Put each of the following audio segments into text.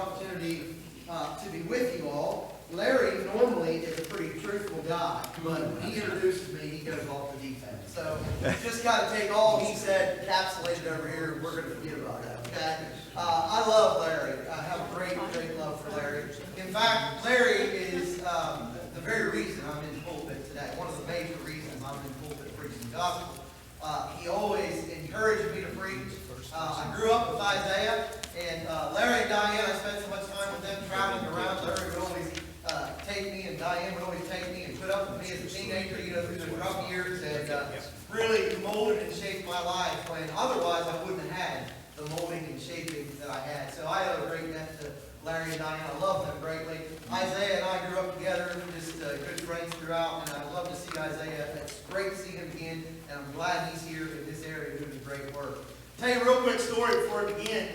opportunity to be with you all. Larry normally is a pretty truthful guy, but when he introduces me, he goes off the deep end. So just got to take all he said, encapsulated over here, and we're going to forget about that, okay? I love Larry. I have a great love for Larry. In fact, Larry is the very reason I'm in the pulpit today. One of the major reasons I'm in the pulpit preaching the gospel. He always encouraged me to preach. I grew up with Isaiah, and Larry and Diane, I spent so much time with them traveling around. Larry would always take me, and Diane would always take me and put up with me as a teenager, through the rough years, and really molded and shaped my life when otherwise I wouldn't have had the molding and shaping that I had. So I owe a great debt to Larry and Diane. I love them greatly. Isaiah and I grew up together, just good friends throughout, and I love to see Isaiah. It's great to see him again, and I'm glad he's here in this area doing great work. I'll tell you a real quick story before I begin.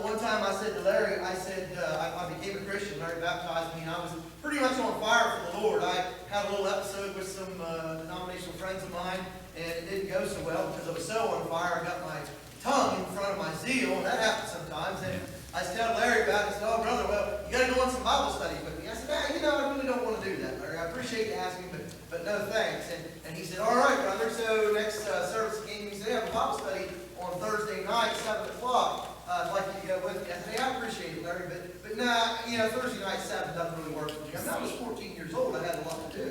One time I said to Larry, I became a Christian. Larry baptized me, and I was pretty much on fire for the Lord. I had a little episode with some denominational friends of mine, and it didn't go so well because I was so on fire. I got my tongue in front of my zeal, and that happens sometimes. And I told Larry about it. He said, "Oh, brother, well, you got to go on some Bible studies with me." I said, I really don't want to do that, Larry. I appreciate you asking, but no thanks. And he said, "All right, brother." So next service came, he said, "I have a Bible study on Thursday night, 7 o'clock. I'd like you to go with me." I said, "Hey, I appreciate it, Larry, but nah, Thursday night, 7 doesn't really work for me." I was 14 years old. I had a lot to do,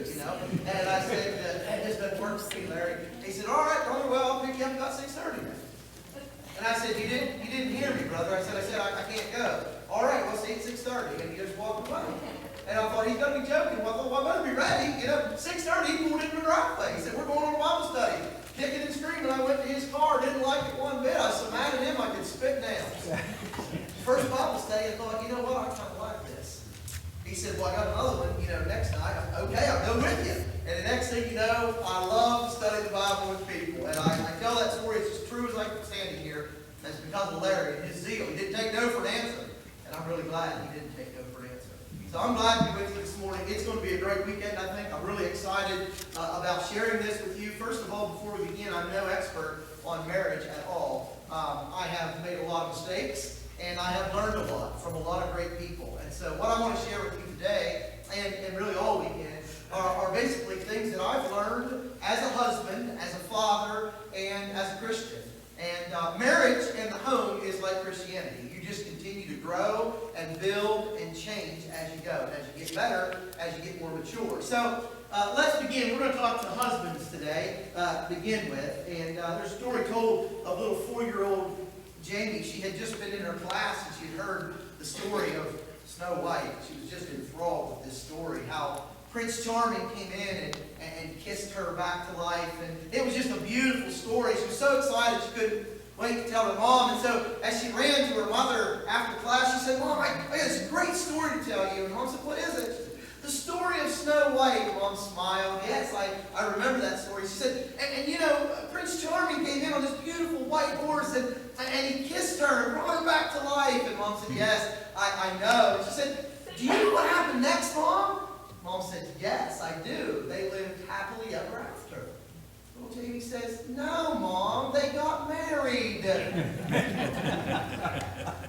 And I said, "That just doesn't work for me, Larry." He said, "All right, brother, well, I'll pick you up about 6:30 then." And I said, You didn't hear me, brother." I said, I can't go." "All right, well, see you at 6:30. And he just walked away. And I thought, he's going to be joking. Well, I thought, well, I better be ready. 6:30, he pulled into the driveway. He said, "We're going on a Bible study." Kicking and screaming, I went to his car, didn't like it one bit. I was so mad at him, I could spit down. First Bible study, I thought, you know what, I kind of like this. He said, "Well, I got another one, next night." "Okay, I'll go with you." And the next thing you know, I love studying the Bible with people. And I tell that story, it's as true as I'm standing here. That's because of Larry and his zeal. He didn't take no for an answer. And I'm really glad he didn't take no for an answer. So I'm glad to be with you this morning. It's going to be a great weekend, I think. I'm really excited about sharing this with you. First of all, before we begin, I'm no expert on marriage at all. I have made a lot of mistakes, and I have learned a lot from a lot of great people. And so what I want to share with you today, and really all weekend, are basically things that I've learned as a husband, as a father, and as a Christian. And marriage and the home is like Christianity. You just continue to grow and build and change as you go. As you get better, as you get more mature. So let's begin. We're going to talk to husbands today to begin with. And there's a story told of little 4-year-old Jamie. She had just been in her class and she had heard the story of Snow White. She was just enthralled with this story, how Prince Charming came in and kissed her back to life. And it was just a beautiful story. She was so excited she couldn't wait to tell her mom. And so as she ran to her mother after class, she said, "Mom, I got this great story to tell you." And Mom said, "What is it?" She said, "The story of Snow White." And Mom smiled. "Yes, I remember that story." She said, and Prince Charming came in on this beautiful white horse and he kissed her and brought her back to life. And Mom said, "Yes, I know." And she said, "Do you know what happened next, Mom?" Mom said, "Yes, I do. They lived happily ever after." Little Jamie says, "No, Mom, they got married."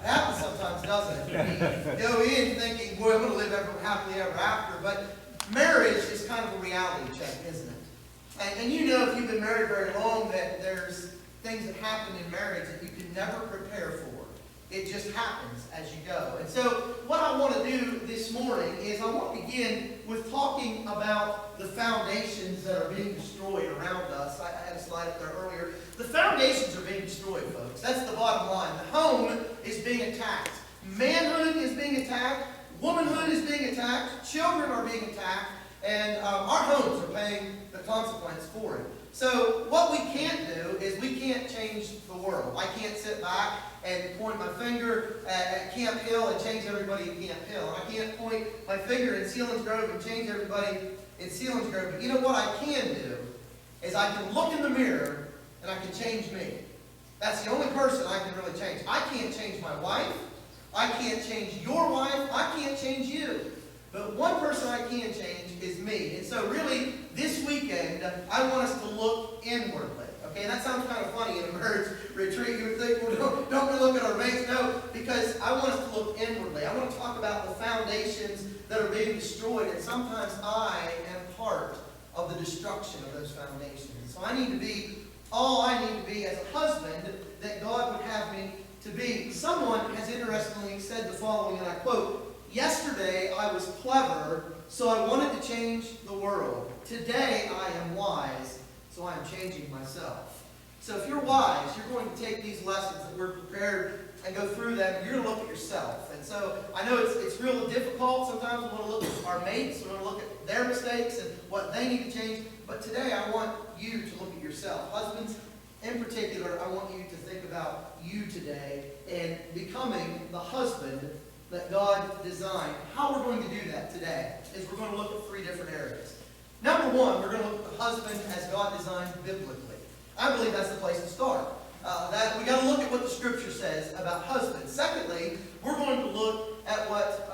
Happens sometimes, doesn't it? We go in thinking, boy, I'm going to live happily ever after. But marriage is kind of a reality check, isn't it? And if you've been married very long, that there's things that happen in marriage that you can never prepare for. It just happens as you go. And so what I want to do this morning is I want to begin with talking about the foundations that are being destroyed around us. I had a slide up there earlier. The foundations are being destroyed, folks. That's the bottom line. The home is being attacked. Manhood is being attacked. Womanhood is being attacked. Children are being attacked. And our homes are paying the consequence for it. So what we can't do is we can't change the world. I can't sit back and point my finger at Camp Hill and change everybody in Camp Hill. And I can't point my finger in Selinsgrove and change everybody in Selinsgrove. But you know what I can do is I can look in the mirror and I can change me. That's the only person I can really change. I can't change my wife. I can't change your wife. I can't change you. But one person I can change is me. And so really, this weekend, I want us to look inwardly. Okay, and that sounds kind of funny in a marriage retreat. You would think, well, don't we look at our mates? No, because I want us to look inwardly. I foundations that are being destroyed, and sometimes I am part of the destruction of those foundations. So I need to be all I need to be as a husband that God would have me to be. Someone has interestingly said the following, and I quote, "Yesterday I was clever, so I wanted to change the world. Today I am wise, so I am changing myself." So if you're wise, you're going to take these lessons that we're prepared and go through them, and you're going to look at yourself. And so I know it's real difficult. Sometimes we want to look at our mates, we want to look at their mistakes and what they need to change. But today I want you to look at yourself. Husbands, in particular, I want you to think about you today and becoming the husband that God designed. How we're going to do that today is we're going to look at 3 different areas. Number 1, we're going to look at the husband as God designed biblically. I believe that's the place to start. That we got to look at what the Scripture says about husbands. Secondly, we're going to look at what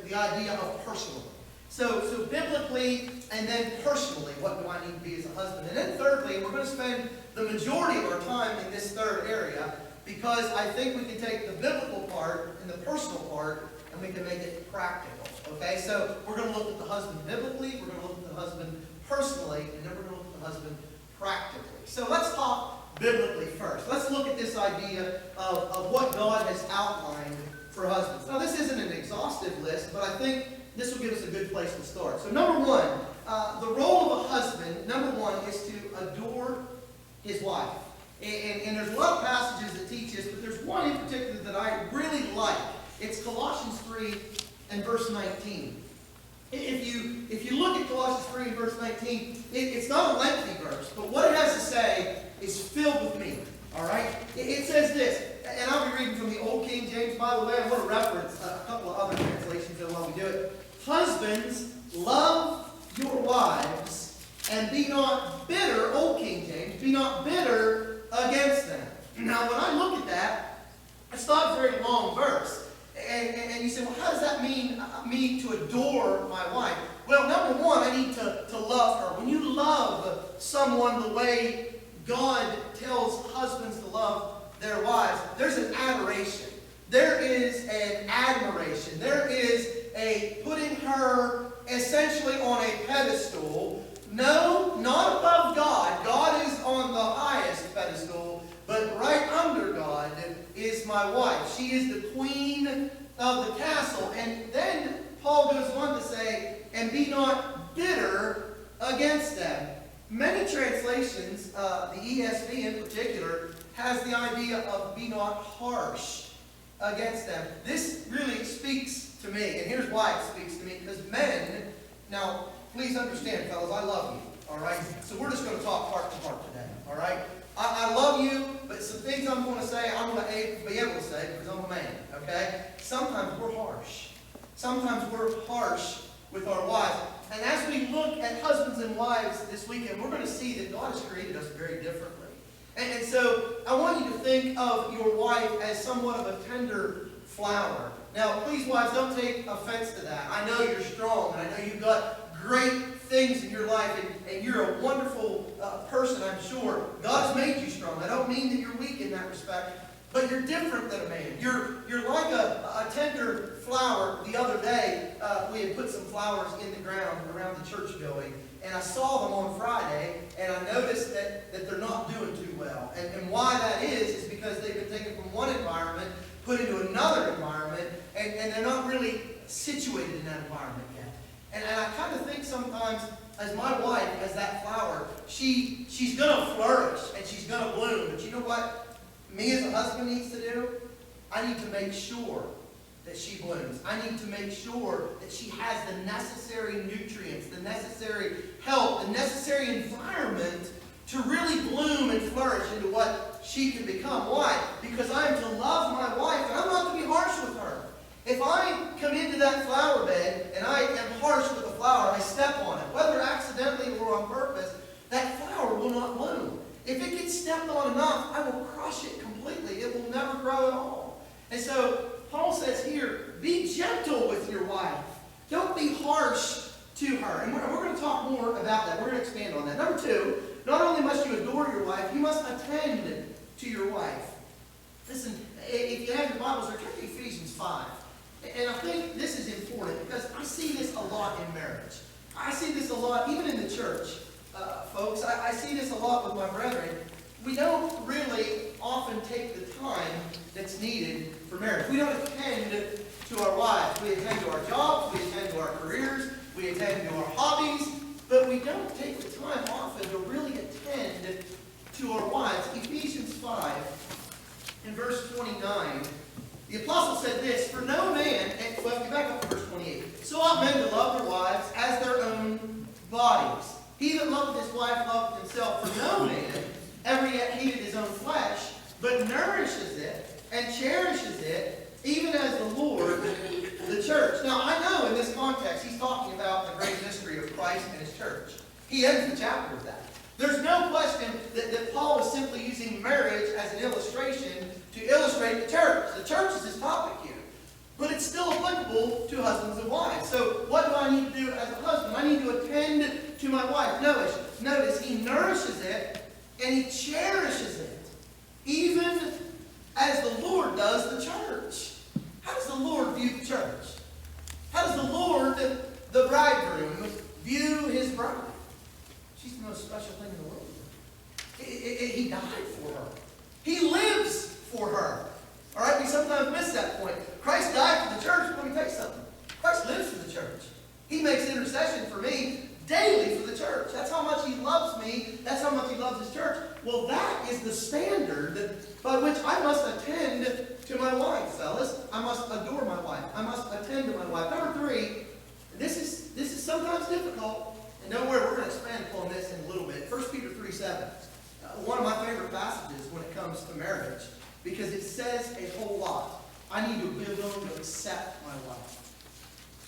the idea of personally. So biblically and then personally, what do I need to be as a husband? And then thirdly, we're going to spend the majority of our time in this third area because I think we can take the biblical part and the personal part and we can make it practical. Okay, so we're going to look at the husband biblically, we're going to look at the husband personally, and then we're going to look at the husband practically. So let's talk biblically first. Let's look at this idea of what God has outlined for husbands. Now, this isn't an exhaustive list, but I think this will give us a good place to start. So number 1, the role of a husband, number 1, is to adore his wife. And there's a lot of passages that teach this, but there's one in particular that I really like. It's Colossians 3 and verse 19. If you look at Colossians 3 and verse 19, it's not a lengthy verse, but what it has to say is filled with meaning. All right? It says this, and I'll be reading from the Old King James, by the way. I want to reference a couple of other translations while we do it. "Husbands, love your wives, and be not bitter," Old King James, "be not bitter against them." Now, when I look at that, it's not a very long verse. And you say, well, how does that mean me to adore my wife? Well, number 1, I need to love her. When you love someone the way God tells husbands to love their wives, there's an adoration. There is an admiration. There is a putting her essentially on a pedestal. No, not above God. God is on the highest pedestal, but right under God is my wife. She is the queen of the castle. And then Paul goes on to say, "and be not bitter against them." Many translations, the ESV in particular, has the idea of "be not harsh against them." This really speaks to me, and here's why it speaks to me. Because men, now please understand, fellas, I love you, all right? So we're just going to talk heart to heart today, all right? I love you, but some things I'm going to say, I'm going to be able to say because I'm a man, okay? Sometimes we're harsh. Sometimes we're harsh with our wives. And as we look at husbands and wives this weekend, we're going to see that God has created us very differently. And so I want you to think of your wife as somewhat of a tender flower. Now, please, wives, don't take offense to that. I know you're strong, and I know you've got great things in your life, and you're a wonderful person, I'm sure. God has made you strong. I don't mean that you're weak in that respect, but you're different than a man. You're like a tender flower. The other day, we had put some flowers in the ground around the church building, and I saw them on Friday, and I noticed that they're not doing too well. And why that is because they've been taken from one environment, put into another environment, and they're not really situated in that environment yet. And I kind of think sometimes, as my wife, as that flower, she's going to flourish and she's going to bloom. But you know what me as a husband needs to do? I need to make sure that she blooms. I need to make sure that she has the necessary nutrients, the necessary help, the necessary environment to really bloom and flourish into what she can become. Why? Because I am to love my wife, and I'm not to be harsh with her. If I come into that flower bed and I am harsh with the flower, I step on it, whether accidentally or on purpose, that flower will not bloom. If it gets stepped on enough, I will crush it completely. It will never grow at all. And so Paul says here, be gentle with your wife. Don't be harsh to her. And we're going to talk more about that. We're going to expand on that. Number 2, not only must you adore your wife, you must attend to your wife. Listen, if you have your Bibles, turn to Ephesians 5. And I think this is important because I see this a lot in marriage. I see this a lot even in the church, folks. I see this a lot with my brethren. We don't really often take the time that's needed for marriage. We don't attend to our wives. We attend to our jobs. We attend to our careers. We attend to our hobbies. But we don't take the time often to really attend to our wives. Ephesians 5 in verse 29. The apostle said this, for no man, and well, get back up to verse 28. So ought men to love their wives as their own bodies. He that loveth his wife loveth himself. For no man ever yet hated his own flesh, but nourishes it and cherishes it, even as the Lord the church. Now, I know in this context, he's talking about the great mystery of Christ and his church. He ends the chapter with that. There's no question that Paul is simply using marriage as an illustration to illustrate the church. The church is his topic here. But it's still applicable to husbands and wives. So what do I need to do as a husband? I need to attend to my wife. Notice he nourishes it and he cherishes it, even as the Lord does the church. How does the Lord view the church? How does the Lord, the bridegroom, view his bride? She's the most special thing in the world. He died for her. He lives for her. All right, we sometimes miss that point. Christ died for the church. Let me tell you something. Christ lives for the church. He makes intercession for me daily for the church. That's how much he loves me. That's how much he loves his church. Well, that is the standard by which I must attend to my wife, fellas. I must adore my wife. I must attend to my wife. Number 3, this is sometimes difficult. And don't worry, we're going to expand upon this in a little bit. 1 Peter 3:7. One of my favorite passages when it comes to marriage, because it says a whole lot. I need to be willing to accept my wife.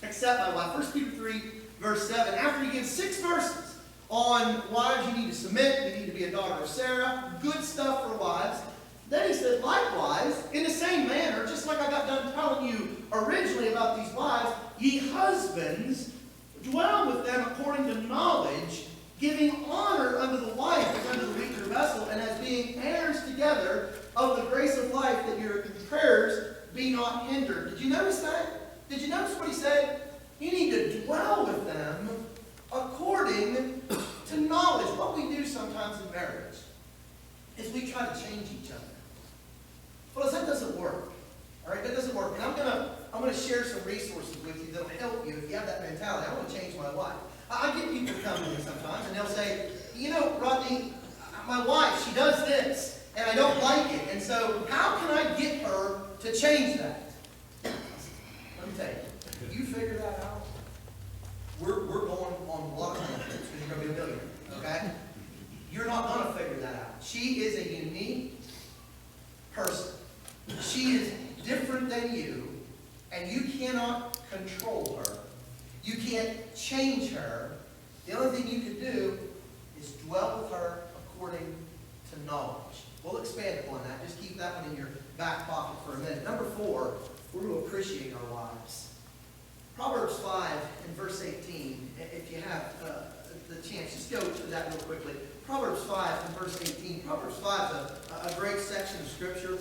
Accept my wife. 1 Peter 3, verse 7. After he gives 6 verses on wives, you need to submit, you need to be a daughter of Sarah, good stuff for wives. Then he said, likewise, in the same manner, just like I got done telling you originally about these wives, ye husbands, dwell with them according to knowledge, giving honor unto the wife as unto the weaker vessel, and as being heirs together of the grace of life, that your prayers be not hindered. Did you notice that? Did you notice what he said? You need to dwell with them according to knowledge. What we do sometimes in marriage is we try to change each other. Well, that doesn't work. All right, that doesn't work. And I'm gonna share some resources with you that'll help you if you have that mentality. I want to change my wife. I get people come to me sometimes and they'll say, you know, Rodney, my wife, she does this and I don't like it. And so how can I get her to change that? Let me tell you, you figure that out. We're going on a lot of things because you're going to be a millionaire, okay? You're not going to figure that out. She is a unique person. She is different than you, and you cannot control her. You can't change her. The only thing you can do is dwell with her according to knowledge. We'll expand upon that. Just keep that one in your back pocket for a minute. Number 4, we're going to appreciate our wives. Proverbs 5 and verse 18, if you have the chance, just go to that real quickly. Proverbs 5 and verse 18. Proverbs 5 is a great section of Scripture.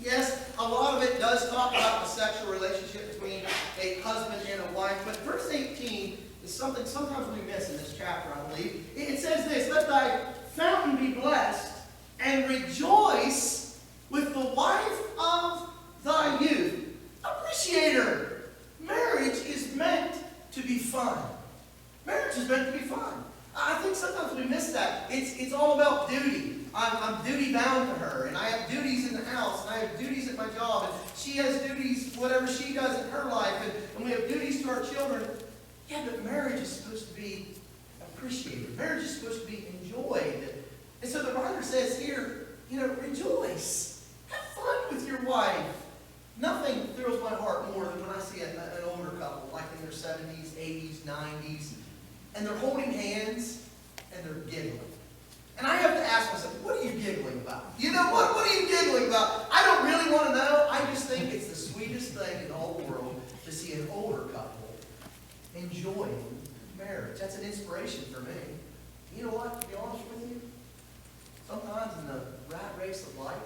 Yes, a lot of it does talk about the sexual relationship between a husband and a wife, but verse 18 is something sometimes we miss in this chapter, I believe. It says this, let thy fountain be blessed, and rejoice with the wife of thy youth. Appreciate her. Marriage is meant to be fun. Marriage is meant to be fun. I think sometimes we miss that. It's all about duty. I'm duty bound to her, and I have duties in the house, and I have duties at my job, and she has duties, whatever she does in her life, and we have duties to our children. Yeah, but marriage is supposed to be appreciated. Marriage is supposed to be enjoyed. And so the writer says here, you know, rejoice. Have fun with your wife. Nothing thrills my heart more than when I see an older couple, like in their 70s, 80s, 90s, and they're holding hands and they're giggling. And I have to ask myself, what are you giggling about? You know what? What are you giggling about? I don't really want to know. I just think it's the sweetest thing in the whole world to see an older couple enjoying marriage. That's an inspiration for me. You know what? To be honest with you, sometimes in the rat race of life,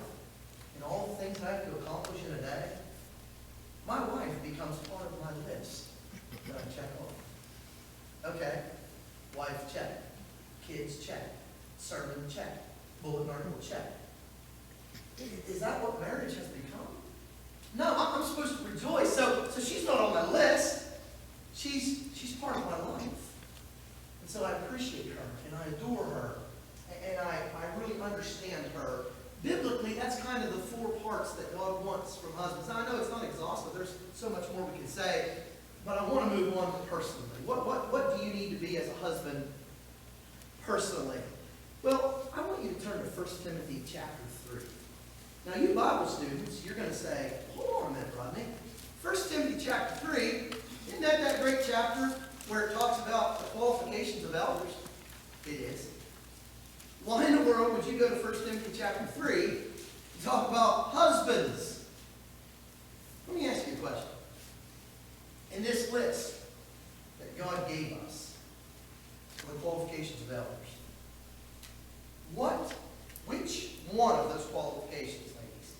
and all the things I have to accomplish in a day, my wife becomes part of my list that I check off. Okay, wife check, kids check, sermon check, bulletin article check. Is that what marriage has become? No, I'm supposed to rejoice. So she's not on my list. She's part of my life. And so I appreciate her, and I adore her, and I really understand her. Biblically, that's kind of the 4 parts that God wants from husbands. Now, I know it's not exhaustive. There's so much more we can say, but I want to move on to personally. What do you need to be as a husband personally? Well, I want you to turn to 1 Timothy chapter 3. Now, you Bible students, you're going to say, hold on a minute, Rodney. 1 Timothy chapter 3, isn't that great chapter where it talks about the qualifications of elders? It is. Why in the world would you go to 1 Timothy chapter 3 and talk about husbands? Let me ask you a question. In this list that God gave us for the qualifications of elders, which one of those qualifications, ladies,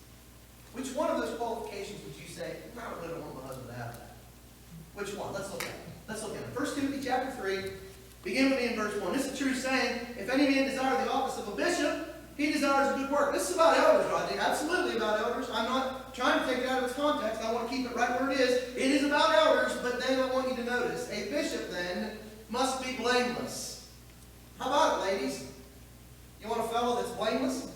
which one of those qualifications would you say, I really don't want my husband to have that? Which one? Let's look at it. Let's look at it. 1 Timothy chapter 3, begin with me in verse 1. This is a true saying, if any man desire the office of a bishop, he desires a good work. This is about elders, Rodney. Absolutely about elders. I'm not trying to take it out of its context. I want to keep it right where it is. It is about elders, but then I want you to notice, a bishop then must be blameless. How about it, ladies? You want a fellow that's blameless?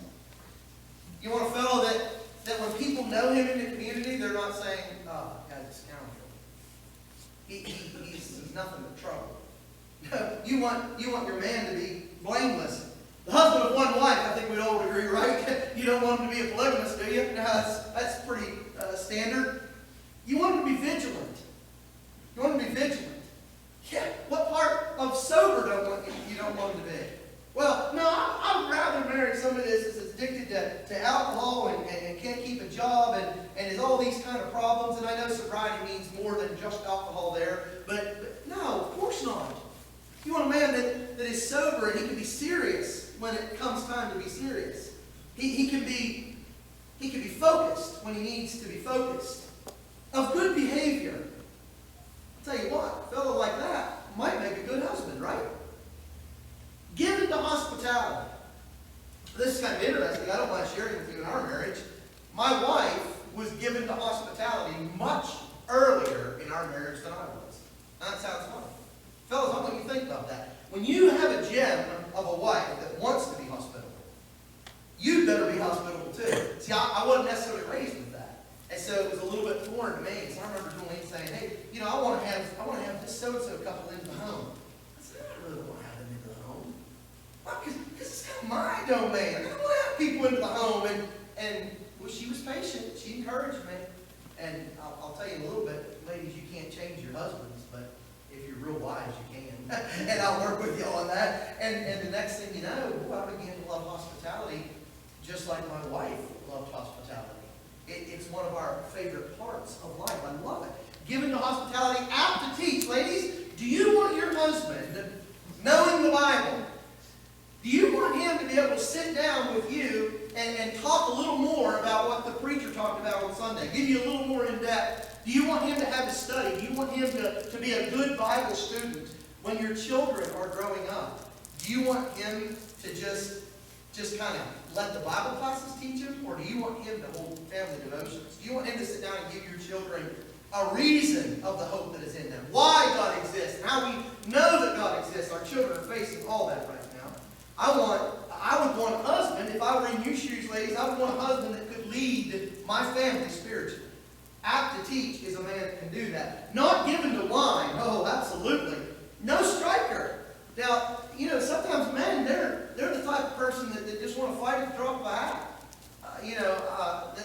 You want a fellow that when people know him in the community, they're not saying, oh, guy's a scoundrel. He's nothing but trouble. No, you want your man to be blameless. The husband of one wife, I think we'd all agree, right? You don't want him to be a polygamist, do you? No, that's pretty standard. You want him to be vigilant. You want him to be vigilant. Yeah, what part of sober you don't want him to be? Well, no, I would rather marry somebody that's addicted to alcohol and can't keep a job and has all these kind of problems. And I know sobriety means more than just alcohol there. But no, of course not. You want a man that is sober and he can be serious when it comes time to be serious. He can be focused when he needs to be focused. Of good behavior. I'll tell you what, a fellow like that might make a good husband, right? Given to hospitality. This is kind of interesting. I don't mind sharing with you in our marriage. My wife was given to hospitality much earlier in our marriage than I was. And that sounds funny. Fellas, I want you to think about that. When you have a gem of a wife that wants to be hospitable, you better be hospitable too. See, I wasn't necessarily raised with that. And so it was a little bit foreign to me. So I remember Julian saying, hey, I want to have this so-and-so couple into the home. I said, I really don't want to have them into the home. Because it's kind of my domain. I don't want to have people into the home. And well, she was patient. She encouraged me. And I'll tell you in a little bit, ladies, you can't change your husbands, but if you're real wise, you can. And I'll work with you on that. And the next thing you know, I began to love hospitality just like my wife loved hospitality. It's one of our favorite parts of life. I love it. Given to hospitality, apt to teach. Ladies, do you want your husband knowing the Bible? Do you want him to be able to sit down with you and talk a little more about what the preacher talked about on Sunday? Give you a little more in depth. Do you want him to have a study? Do you want him to be a good Bible student when your children are growing up? Do you want him to just kind of let the Bible classes teach him? Or do you want him to hold family devotions? Do you want him to sit down and give your children a reason of the hope that is in them? Why God exists and how we know that God exists. Our children are facing all that right now. I would want a husband, if I were in your shoes, ladies, I would want a husband that could lead my family spiritually. Apt to teach is a man that can do that. Not given to wine. Oh, absolutely. No striker. Now, sometimes men, they're the type of person that just want to fight at the drop of a hat.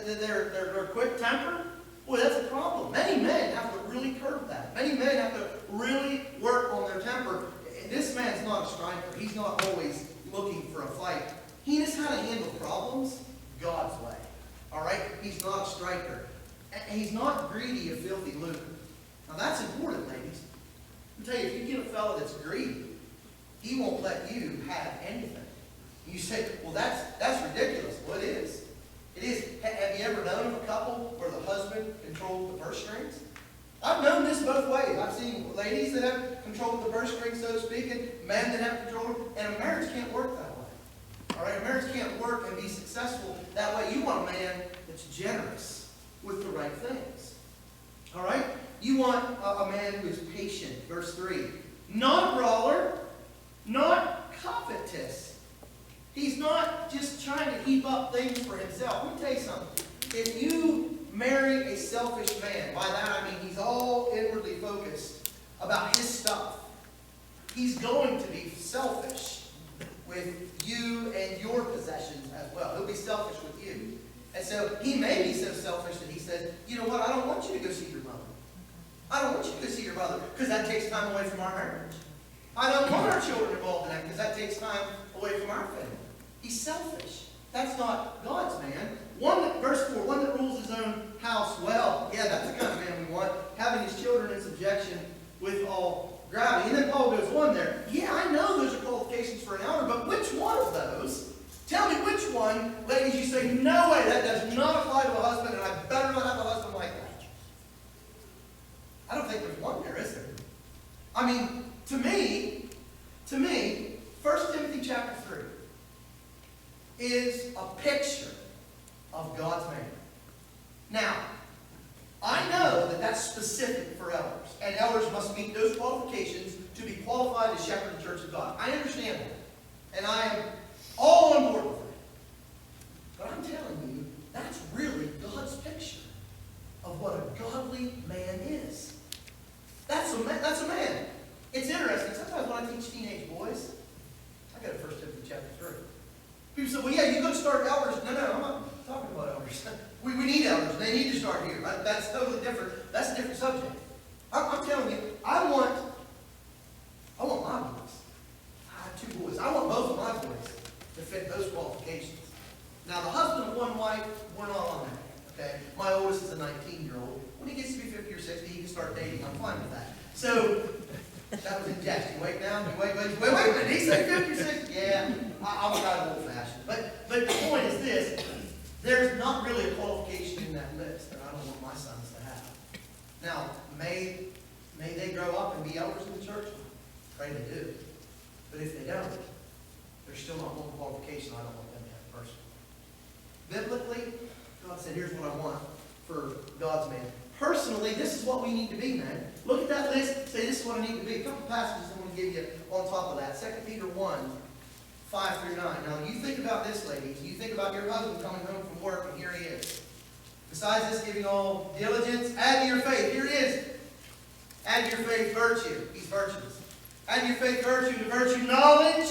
They're quick tempered. Boy, that's a problem. Many men have to really curb that. Many men have to really work on their temper. This man's not a striker. He's not always looking for a fight. He knows how to handle problems God's way. All right? He's not a striker. And he's not greedy of filthy lucre. Now that's important, ladies. I'll tell you, if you get a fellow that's greedy, he won't let you have anything. You say, well, that's ridiculous. Well, it is. It is. Have you ever known of a couple where the husband husband control the purse strings. I've known this both ways. I've seen ladies that have control of the purse strings, so to speak, and men that have control. And a marriage can't work that way. All right, a marriage can't work and be successful that way. You want a man that's generous with the right things. All right? You want a man who is patient. Verse 3. Not a brawler, not covetous. He's not just trying to heap up things for himself. Let me tell you something. If you marry a selfish man, by that I mean he's all inwardly focused about his stuff, he's going to be selfish with you and your possessions as well. He'll be selfish with you. And so he may be so selfish that he says, you know what, I don't want you to go see your mother. I don't want you to go see your mother because that takes time away from our marriage. I don't want our children involved in that because that takes time away from our family. He's selfish. That's not God's man. Verse 4, one that rules his own house well. Yeah, that's the kind of man we want. Having his children in subjection with all gravity. And then Paul goes on there. Yeah, I know those are qualifications for an elder, but which one of those? Tell me which one, ladies, you say, no way, that does not apply to a husband, and I better not have a husband like that. I don't think there's one there, is there? I mean, to me, 1 Timothy chapter 3 is a picture of God's man. Now, I know that that's specific for elders, and elders must meet those qualifications to be qualified to shepherd the church of God. I understand that, and I am all on board with that. But I'm telling you, that's really God's picture of what a godly man is. That's a man. It's interesting. Sometimes when I teach teenage boys, I go to 1 Timothy chapter 3. People say, well, yeah, you go start elders. No, I'm not talking about elders. We need elders. They need to start here. That's totally different. That's a different subject. I'm telling you, I want my boys. I have 2 boys. I want both of my boys to fit those qualifications. Now, the husband of one wife, we're not on that. Okay? My oldest is a 19-year-old. When he gets to be 50 or 60, he can start dating. I'm fine with that. So, that was in jest. You wait now? Wait a minute. Did he say 50 or 60? Yeah, I'm kind of old-fashioned. But the point is this. There's not really a qualification in that list that I don't want my sons to have. Now, may they grow up and be elders in the church? Pray they do. But if they don't, there's still not one qualification I don't want them to have personally. Biblically, God said, here's what I want for God's man. Personally, this is what we need to be, man. Look at that list. Say, this is what I need to be. A couple passages I'm going to give you on top of that. 2 Peter 1, 5 through 9. Now, you think about this, ladies. You think about your husband coming home from work, and here he is. Besides this, giving all diligence, add to your faith. Here he is. Add to your faith virtue. He's virtuous. Add to your faith virtue, and to virtue knowledge,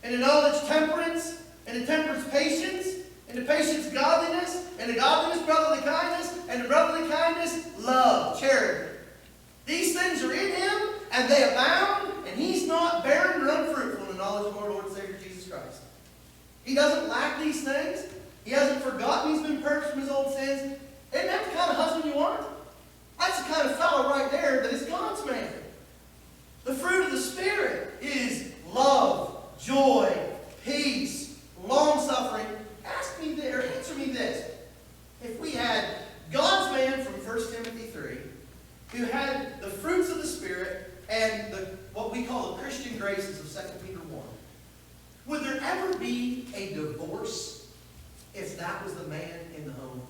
and to knowledge temperance, and to temperance patience, and to patience godliness, and to godliness brotherly kindness, and to brotherly kindness love, charity. These things are in him, and they abound, and he's not barren or unfruitful in the knowledge of our Lord and Savior Jesus Christ. He doesn't lack these things. He hasn't forgotten he's been purged from his old sins. Isn't that the kind of husband you want? That's the kind of fellow right there that is God's man. The fruit of the Spirit is love, joy, peace, long-suffering. Answer me this. If we had God's man from 1 Timothy 3, who had the fruits of the Spirit and what we call the Christian graces of 2 Peter 1, would there ever be a divorce if that was the man in the home?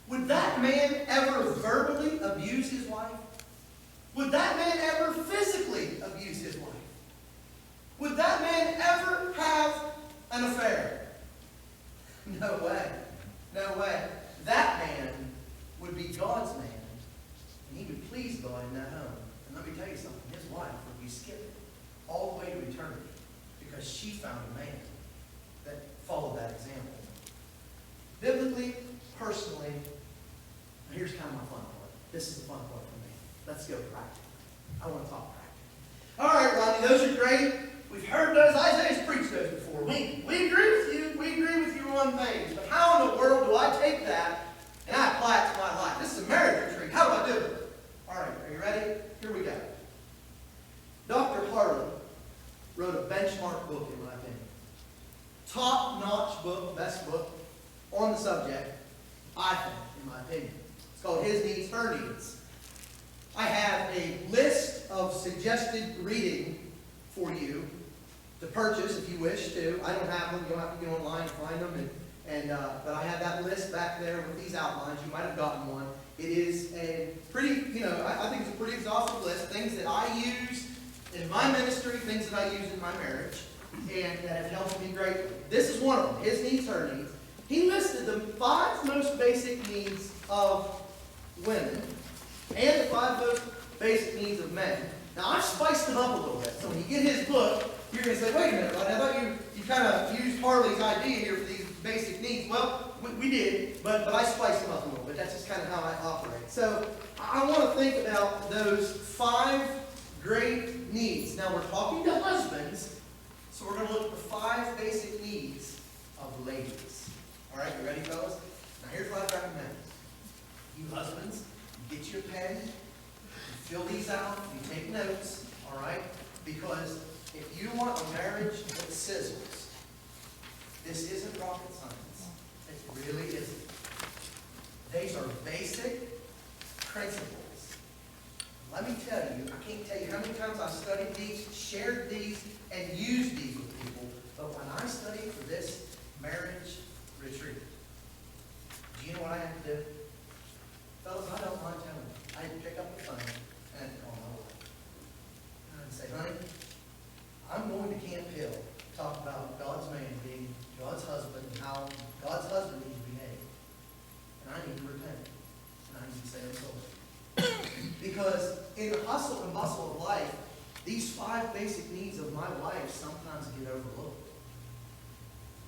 Would that man ever verbally abuse his wife? Would that man ever physically abuse his wife? Would that man ever have an affair? No way. No way. That man would be God's man, and he would please God in that home. And let me tell you something. His wife would be skipping all the way to eternity because she found a man that followed that example. Biblically, personally, here's kind of my fun part. This is the fun part for me. Let's go practical. I want to talk practical. All right, Rodney, those are great. We've heard those. Isaiah's preached those before. We agree with you. We agree with you on things. But how in the world do I take that and I apply it to my life? This is a marriage retreat. How do I do it? All right, are you ready? Here we go. Dr. Harley wrote a benchmark book, in my opinion. Top-notch book, best book on the subject, I think, in my opinion. It's called His Needs, Her Needs. I have a list of suggested reading for you to purchase if you wish to. I don't have them. You'll have to go online and find them. But I have that list back there with these outlines. You might have gotten one. It is a pretty, I think it's a pretty exhaustive list. Things that I use in my ministry, things that I use in my marriage, and that have helped me greatly. This is one of them. His needs, her needs. He listed the 5 most basic needs of women and the 5 most basic needs of men. Now, I've spiced them up a little bit. So when you get his book, you're going to say, wait a minute, Rodney, I thought you kind of used Harley's idea here for these basic needs. Well, we did, but I spiced them up a little bit. That's just kind of how I operate. So I want to think about those 5 great needs. Now, we're talking to husbands, so we're going to look at the 5 basic needs of ladies. All right, you ready, fellas? Now, here's what I recommend. You husbands, get your pen, you fill these out, you take notes, all right? Because if you want a marriage that sizzles, this isn't rocket science. It really isn't. These are basic principles. Let me tell you, I can't tell you how many times I've studied these, shared these, and used these with people, but when I studied for this marriage retreat, do you know what I had to do? Fellas, I don't mind telling you. I had to pick up the phone and call my wife. And I'd say, honey, I'm going to Camp Hill to talk about God's man being God's husband and how God's husband needs to behave. And I need to repent. And I need to say I'm sorry. Because in the hustle and bustle of life, these 5 basic needs of my wife sometimes get overlooked.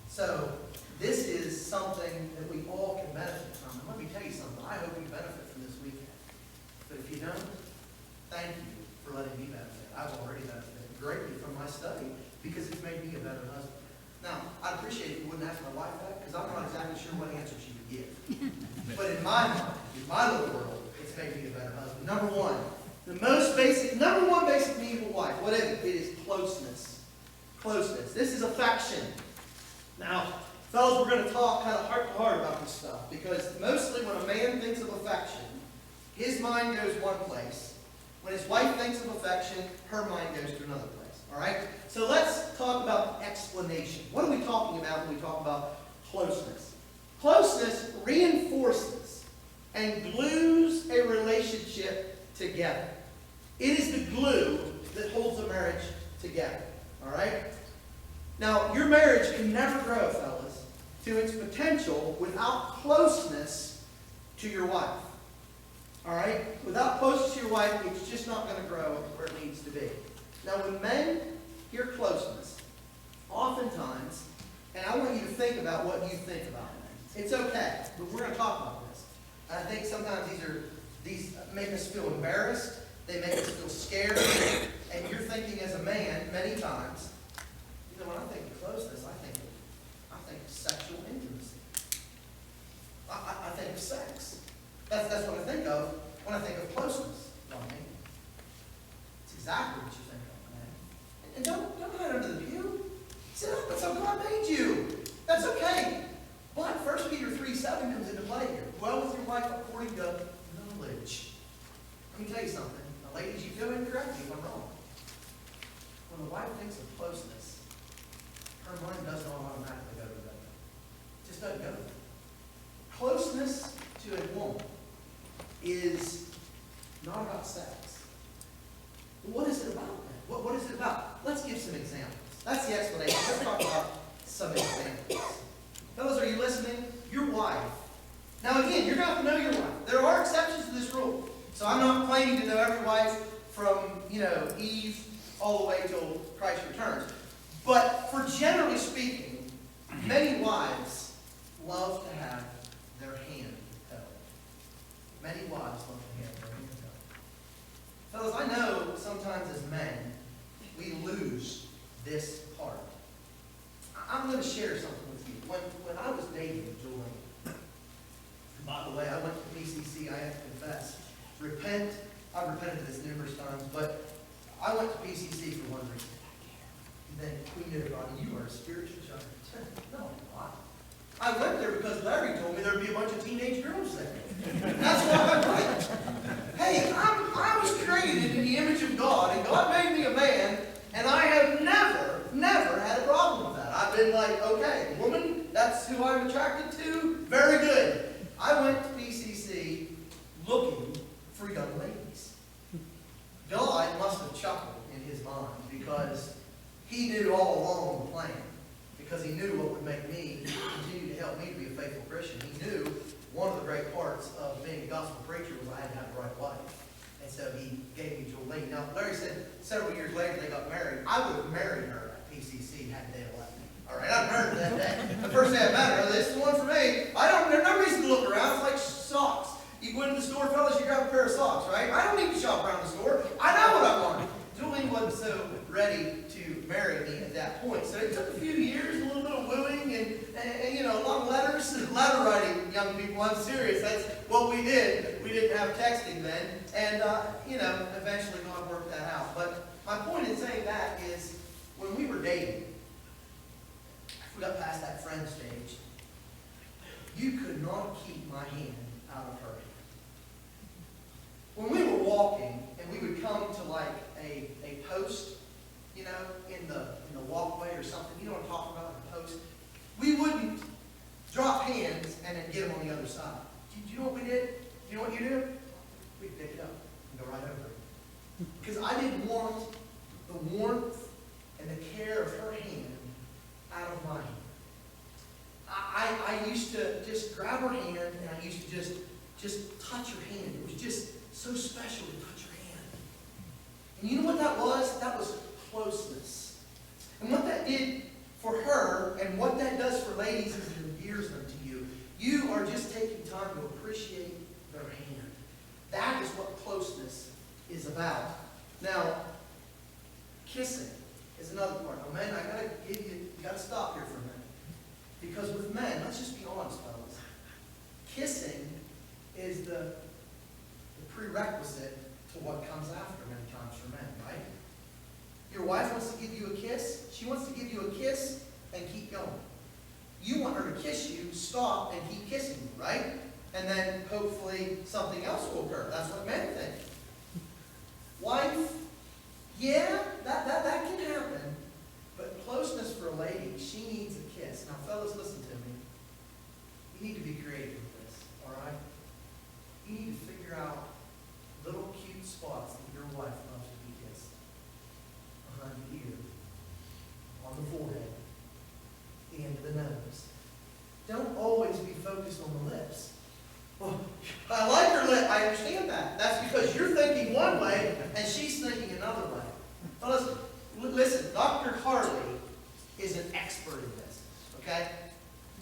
So this is something that we all can benefit from. And let me tell you something. I hope you benefit from this weekend. But if you don't, thank you for letting me benefit. I've already benefited greatly from my study because it's made me a better husband. Now, I'd appreciate it if you wouldn't ask my wife that because I'm not exactly sure what answer she would give. But in my mind, in my little world, it's made me a better husband. Number 1, number one basic need of a wife. What is it? It is closeness. Closeness. This is affection. Now, fellas, we're going to talk kind of heart to heart about this stuff because mostly when a man thinks of affection, his mind goes one place. When his wife thinks of affection, her mind goes to another place. All right? So let's talk about explanation. What are we talking about when we talk about closeness? Closeness reinforces and glues a relationship together. It is the glue that holds a marriage together. All right? Now, your marriage can never grow, fellas, to its potential without closeness to your wife. All right? Without closeness to your wife, it's just not going to grow where it needs to be. Now, when men hear closeness, oftentimes, and I want you to think about what you think about it. It's okay, but we're going to talk about this. I think sometimes these make us feel embarrassed. They make us feel scared. And you're thinking as a man, many times, when I think of closeness, I think of sexual intimacy. I think of sex. That's what I think of when I think of closeness, Rodney. It's exactly what you think of, man. And don't hide under the pew. Sit up, that's how God made you. That's okay. But 1 Peter 3:7 comes into play here. Dwell with your wife according to knowledge. Let me tell you something. Now, ladies, you feel incorrect if I'm wrong. When the wife thinks of closeness, her mind doesn't automatically go to that. It just doesn't go there. Closeness to a woman is not about sex. What is it about then? What is it about? Let's give some examples. That's the explanation. Let's talk about some examples. Fellas, are you listening? Your wife. Now again, you're going to have to know your wife. There are exceptions to this rule. So I'm not claiming to know every wife from, Eve all the way till Christ returns. But for generally speaking, many wives love to have their hand held. Many wives love to have their hand held. Fellas, I know sometimes as men, we lose this part. I'm going to share something with you. When I was dating Julie, by the way, I went to PCC, I have to confess. I've repented this numerous times, but I went to PCC for one reason. And then Queen knew, Rodney, you are a spiritual giant. No, I'm not. I went there because Larry told me there'd be a bunch of teenage girls there. That's why I attracted to? Very good. I went to PCC looking for young ladies. God must have chuckled in his mind because he knew all along the plan. Because he knew what would make me continue to help me to be a faithful Christian. He knew one of the great parts of being a gospel preacher was I had to have the right wife. And so he gave me to a lady. Now, Larry said several years later they got married. I would have married her at PCC had they left me. All right, I married her that day. The first day I met her, this is the one for me. There's no reason to look around. It's like socks. You go into the store, fellas, you grab a pair of socks, right? I don't need to shop around the store. I know what I want. Julie wasn't so ready to marry me at that point. So it took a few years, a little bit of wooing, and you know, a lot of letters, letter writing, young people. I'm serious. That's what we did. We didn't have texting then. And, you know, eventually God worked that out. But my point in saying that is when we were dating, if we got past that friend stage, you could not keep my hand out of her hand. When we were walking, and we would come to like a post, you know, in the walkway or something, you know what I'm talking about, a post, we wouldn't drop hands and then get them on the other side. Do you know what we did? Do you know what you do? We'd pick it up and go right over it. Because I didn't want the warmth and the care of her hand out of my hand. I used to just grab her hand and I used to just touch her hand. It was just so special to touch her hand. And you know what that was? That was closeness. And what that did for her and what that does for ladies as it endears them to you, you are just taking time to appreciate their hand. That is what closeness is about. Now, kissing is another part. Now, men, I gotta give you gotta stop here for a minute. Because with men, let's just be honest, fellas, kissing is the prerequisite to what comes after many times for men, right? Your wife wants to give you a kiss. She wants to give you a kiss and keep going. You want her to kiss you, stop, and keep kissing you, right? And then hopefully something else will occur. That's what men think. Wife, yeah, that can happen. But closeness for a lady, she needs a kiss. Now, fellas, listen to me. You need to be creative with this, all right? You need to figure out little cute spots that your wife loves to be kissed. Behind the ear, on the forehead, the end of the nose. Don't always be focused on the lips. Well, I like her lip. I understand that. That's because you're thinking one way and she's thinking another way. Fellas, listen, Dr. Harley is an expert in this, okay?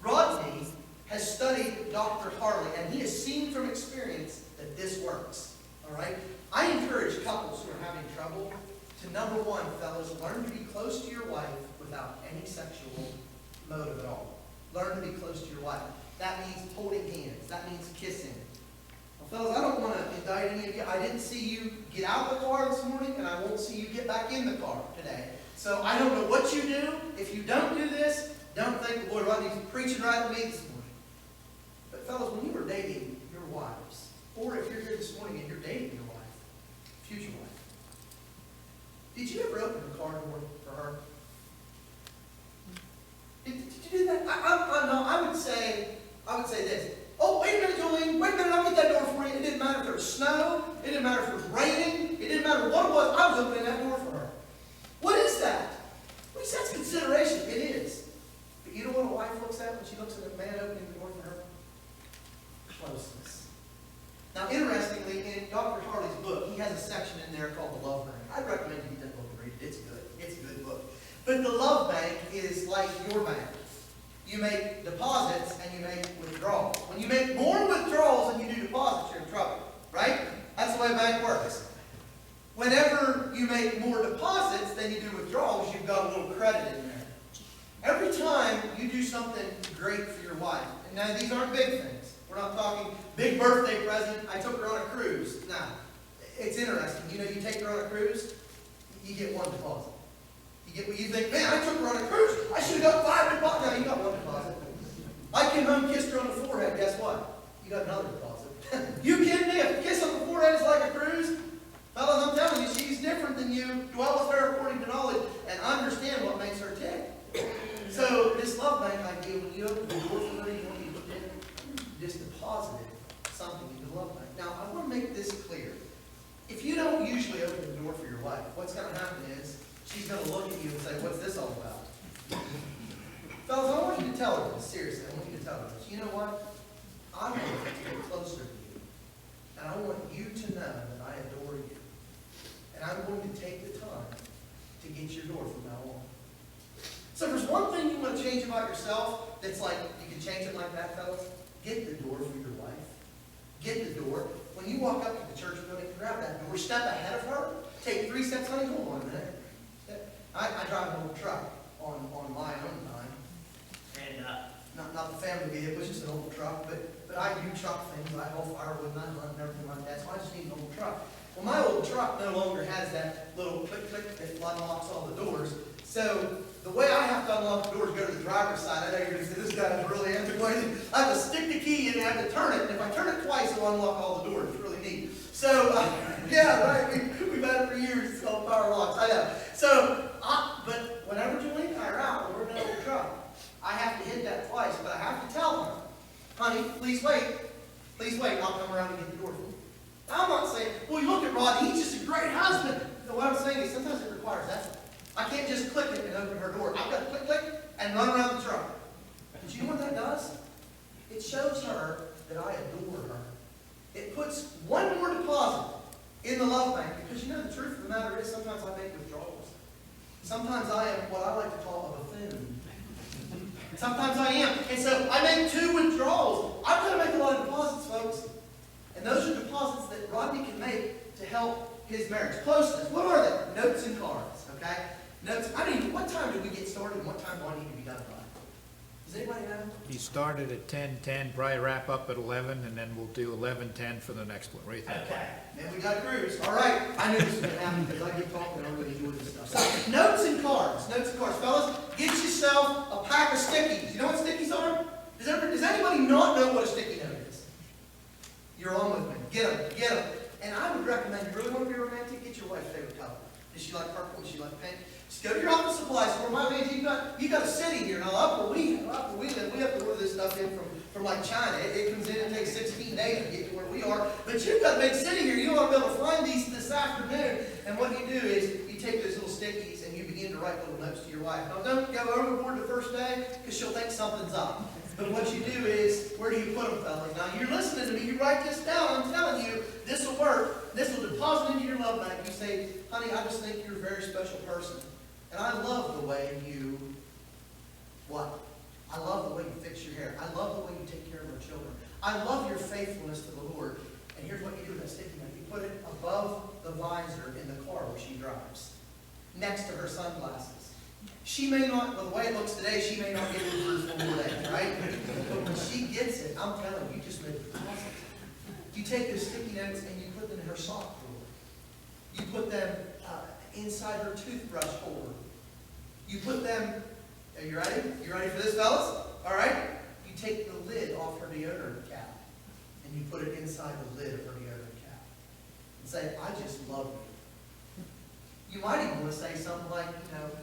Rodney has studied Dr. Harley, and he has seen from experience that this works, all right? I encourage couples who are having trouble to, number one, fellas, learn to be close to your wife without any sexual motive at all. Learn to be close to your wife. That means holding hands. That means kissing. Well, fellas, I don't want to indict any of you. I didn't see you get out of the car this morning, and I won't see you get back in the car today. So I don't know what you do. If you don't do this, don't think the Lord Rodney's preaching right at me this morning. But fellas, when you were dating your wives, or if you're here this morning and you're dating your wife, future wife, did you ever open the car door for her? Did you do that? I would say this. Oh, wait a minute, Jolene. Wait a minute, I'll get that door for you. It didn't matter if there was snow. It didn't matter if it was raining. It didn't matter what it was. I was opening that door for her. What is that? Well, that's consideration. It is. But you know what a wife looks at when she looks at a man opening the door for her? Closeness. Now, interestingly, in Dr. Harley's book, he has a section in there called the Love Bank. I'd recommend you get that book and read it. It's good. It's a good book. But the Love Bank is like your bank. You make deposits and you make withdrawals. When you make more withdrawals than you do deposits, you're in trouble, right? That's the way a bank works. Whenever you make more deposits than you do withdrawals, you've got a little credit in there. Every time you do something great for your wife, and now these aren't big things. We're not talking big birthday present. I took her on a cruise. Now, it's interesting. You know, you take her on a cruise, you get one deposit. You think, man, I took her on a cruise. I should have got 5 deposits. No, you got 1 deposit. I came home, kissed her on the forehead. Guess what? You got another deposit. You kidding me? A kiss on the forehead is like a cruise? Fellas, I'm telling you, she's different than you. Dwell with her according to knowledge and understand what makes her tick. So this love bank idea, when you open the door for her, you want to If you don't usually open the door for your wife, what's going to happen is she's going to look at you and say, what's this all about? Fellas, I want you to tell her this. Seriously, I want you to tell her this. You know what? I want to get closer to you. And I want you to know that I adore you. And I'm going to take the time to get your door from now on. So if there's one thing you want to change about yourself that's like, you can change it like that, fellas, get the door for your wife. Get the door. When you walk up to the church building, grab that door, step ahead of her, take 3 steps, honey, hold on a minute. I drive an old truck on my own time. And not the family vehicle, it's just an old truck, but I do truck things. I haul firewood and I hunt and everything like that, so I just need an old truck. Well, my old truck no longer has that little click that unlocks all the doors. So the way I have to unlock the doors, go to the driver's side. I know you're going to say, this guy is really antiquated. I have to stick the key in and I have to turn it. And if I turn it twice, it'll unlock all the doors. It's really neat. So, yeah, right. We've had it for years. It's called power locks. I know. So, but whenever Julie and I are out, we're in an old truck. I have to hit that twice, but I have to tell her, honey, please wait. Please wait. I'll come around and get the door for you. Now, I'm not saying, well, you look at Rodney, he's just a great husband. No, what I'm saying is sometimes it requires effort. I can't just click it and open her door. I've got to click and run around the truck. But you know what that does? It shows her that I adore her. It puts one more deposit in the love bank. Because you know the truth of the matter is sometimes I make withdrawals. Sometimes I am what I like to call a buffoon. Sometimes I am. And so I make 2 withdrawals. I've got to make a lot of deposits, folks. And those are deposits that Rodney can make to help his marriage. Closeness. What are they? Notes and cards. Okay? Notes. I mean, what time did we get started and what time do I need to be done by? Does anybody know? He started at 10:10, probably wrap up at 11, and then we'll do 11:10 for the next one. What do you think? Okay. Then we got a cruise. All right. I knew this was going to happen because I keep talking and I really enjoy this stuff. So, notes and cards. Notes and cards. Fellas, get yourself a pack of stickies. You know what stickies are? Does anybody not know what a sticky note is? You're on with me. Get them. Get them. And I would recommend, you really want to be romantic, get your wife's favorite color. Does she like purple? Does she like pink? Just go to your office supply store. My man, you got a city here. Now, up where we live, we have to order this stuff in from like China. It comes in and takes 16 days to get to where we are. But you've got a big city here. You ought to be able to find these this afternoon. And what you do is you take those little stickies and you begin to write little notes to your wife. Now, don't go overboard the first day because she'll think something's up. But what you do is, where do you put them, fellas? Now, you're listening to me. You write this down. I'm telling you, this will work. This will deposit into your love bank. You say, honey, I just think you're a very special person. And I love the way you, what? I love the way you fix your hair. I love the way you take care of our children. I love your faithfulness to the Lord. And here's what you do with that sticky note. You put it above the visor in the car where she drives, next to her sunglasses. She may not, well, the way it looks today, she may not get it through 4 more days, right? But when she gets it, I'm telling you, you just made a deposit. You take those sticky notes and you put them in her sock drawer. You put them inside her toothbrush holder. You put them, are you ready? You ready for this, fellas? All right? You take the lid off her deodorant cap and you put it inside the lid of her deodorant cap and say, I just love you. You might even want to say something like,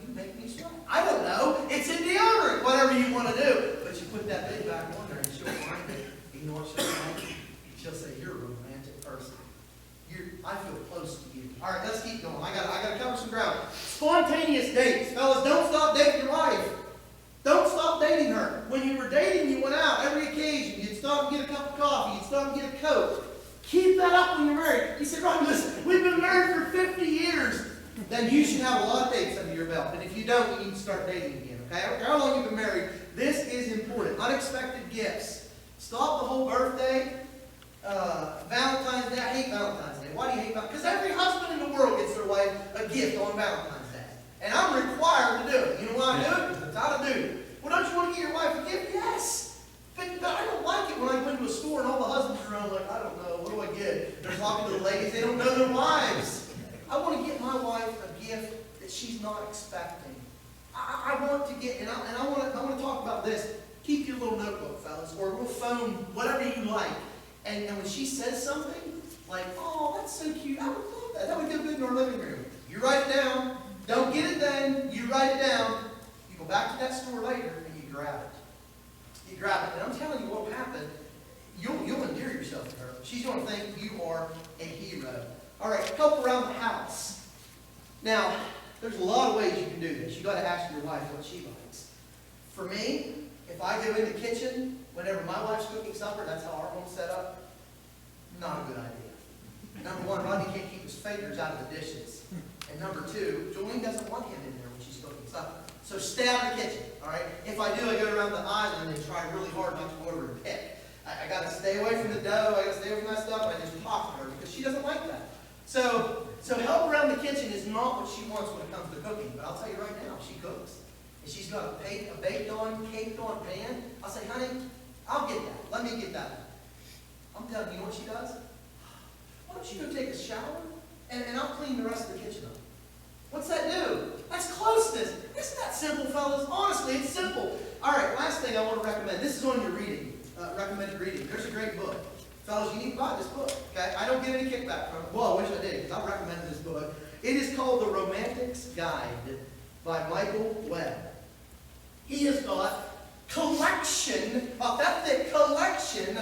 you make me smile. I don't know. It's in deodorant, whatever you want to do. But you put that lid back on there and she'll find it. You know what she'll say? She'll say, you're a romantic person. I feel close to you. All right, let's keep going. I got to cover some ground. Spontaneous dates. Fellas, don't stop dating your wife. Don't stop dating her. When you were dating, you went out every occasion. You'd stop and get a cup of coffee. You'd stop and get a Coke. Keep that up when you're married. You said, Rodney, listen, we've been married for 50 years. Then you should have a lot of dates under your belt. And if you don't, you need to start dating again. Okay? I don't care how long you've been married. This is important. Unexpected gifts. Stop the whole birthday. Valentine's Day. I hate Valentine's Day. Why do you hate Valentine's Day? Because every husband in the world gets their wife a gift on Valentine's Day. And I'm required to do it. You know why I do it? Because it's out of duty. Well, don't you want to get your wife a gift? Yes. But I don't like it when I go into a store and all the husbands are around like, I don't know, what do I get? They're talking to the ladies. They don't know their wives. I want to get my wife a gift that she's not expecting. I want to get, and I want to talk about this. Keep your little notebook, fellas, or a little phone, whatever you like. And when she says something, like, oh, that's so cute, I would love that. That would go good in our living room. You write it down. Don't get it then. You write it down. You go back to that store later, and you grab it. You grab it. And I'm telling you what will happen. You'll endear yourself to her. She's going to think you are a hero. All right, help around the house. Now, there's a lot of ways you can do this. You got to ask your wife what she likes. For me, if I go in the kitchen, whenever my wife's cooking supper, that's how our home's set up, not a good idea. Number one, Rodney can't keep his fingers out of the dishes. And number two, Jolene doesn't want him in there when she's cooking supper. So stay out of the kitchen, all right? If I do, I go around the island and try really hard not to go over and pick. I got to stay away from the dough. I got to stay away from that stuff. I just talk to her because she doesn't like that. So help around the kitchen is not what she wants when it comes to cooking. But I'll tell you right now, she cooks. And she's got a baked on, caked on pan. I'll say, honey, I'll get that. Let me get that. I'm telling you, you know what she does? Why don't you go take a shower and I'll clean the rest of the kitchen up. What's that do? That's closeness. Isn't that simple, fellas? Honestly, it's simple. All right, last thing I want to recommend. This is on your reading, recommended reading. There's a great book. Fellas, you need to buy this book, okay? I don't get any kickback from it. Well, I wish I did, because I recommended this book. It is called The Romantic's Guide by Michael Webb. He has got collection, about that thick collection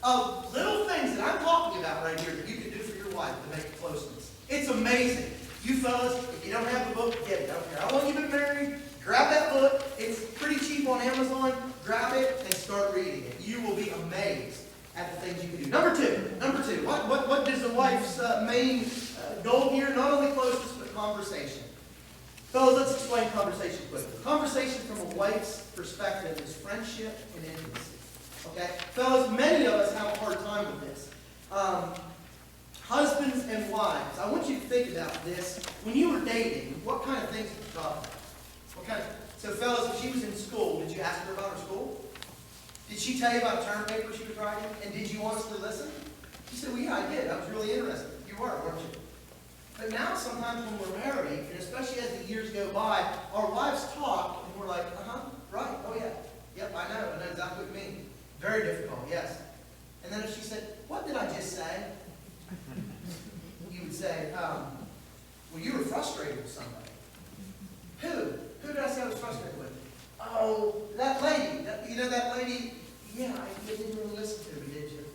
of little things that I'm talking about right here that you can do for your wife to make closeness. It's amazing. You fellas, if you don't have the book, get it. I don't care how long you've been married, grab that book. It's pretty cheap on Amazon. Grab it and start reading it. You will be amazed at the things you can do. Number two, what is the wife's main goal here? Not only closeness, but conversation. Fellas, let's explain conversation quickly. Conversation from a wife's perspective is friendship and intimacy. Okay? Fellas, many of us have a hard time with this. Husbands and wives, I want you to think about this. When you were dating, what kind of things did you talk about? So fellas, if she was in school, did you ask her about her school? Did she tell you about a term paper she was writing? And did you honestly listen? She said, well, yeah, I did. I was really interested. You were, weren't you? But now sometimes when we're married, and especially as the years go by, our wives talk, and we're like, right, oh yeah. Yep, I know exactly what you mean. Very difficult, yes. And then if she said, what did I just say? You would say, well, you were frustrated with somebody. Who? Who did I say I was frustrated with? Oh, that lady. That lady, yeah, you didn't really listen to me, did you?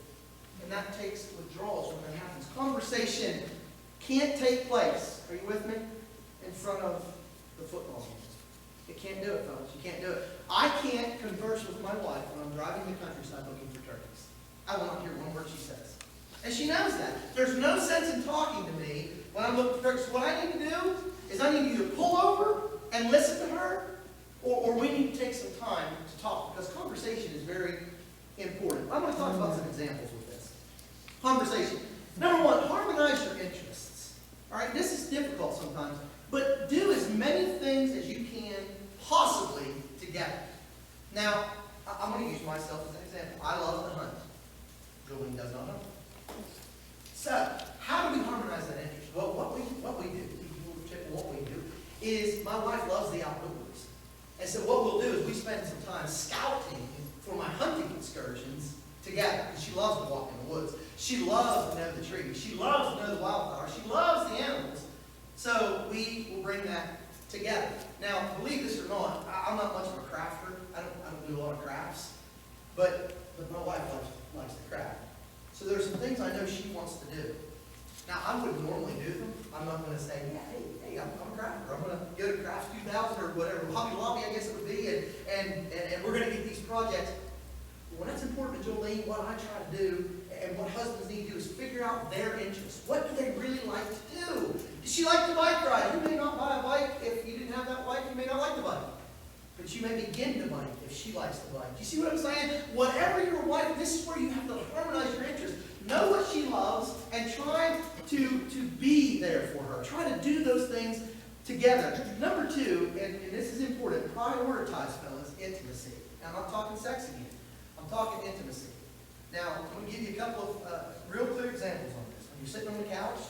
And that takes withdrawals when that happens. Conversation can't take place, are you with me, in front of the football game. You can't do it, fellas. You can't do it. I can't converse with my wife when I'm driving the countryside looking for turkeys. I will not hear one word she says. And she knows that. There's no sense in talking to me when I'm looking for turkeys. What I need to do is I need to either pull over and listen to her, or we need to take some time to talk, because conversation is very important. I'm going to talk about some examples with this. Conversation. Number one, harmonize your interests. All right, this is difficult sometimes, but do as many things as you can possibly together. Now, I'm going to use myself as an example. I love to hunt. Jolene does not hunt. So, how do we harmonize that interest? Well, what we do is my wife loves the outdoors. And so what we'll do is we spend some time scouting for my hunting excursions together. Because she loves to walk in the woods. She loves to know the trees. She loves to know the wildflowers. She loves the animals. So we will bring that together. Now, believe this or not, I'm not much of a crafter. I don't do a lot of crafts. But my wife likes to craft. So there's some things I know she wants to do. Now, I wouldn't normally do them. I'm not going to say, yeah, hey, I'm a crafter. I'm going to go to Crafts 2000 or whatever, Hobby Lobby, I guess it would be, and we're going to get these projects. But when that's important to Jolene, what I try to do, and what husbands need to do, is figure out their interests. What do they really like to do? Does she like to bike ride? You may not buy a bike if you didn't have that bike. You may not like the bike. But you may begin to bike if she likes to bike. You see what I'm saying? Whatever your wife, this is where you have to harmonize your interests. Know what she loves and try to be there for her. Try to do those things together. Number two, and this is important, prioritize, fellas, intimacy. Now, I'm not talking sex again. I'm talking intimacy. Now, I'm going to give you a couple of real clear examples on this. When you're sitting on the couch,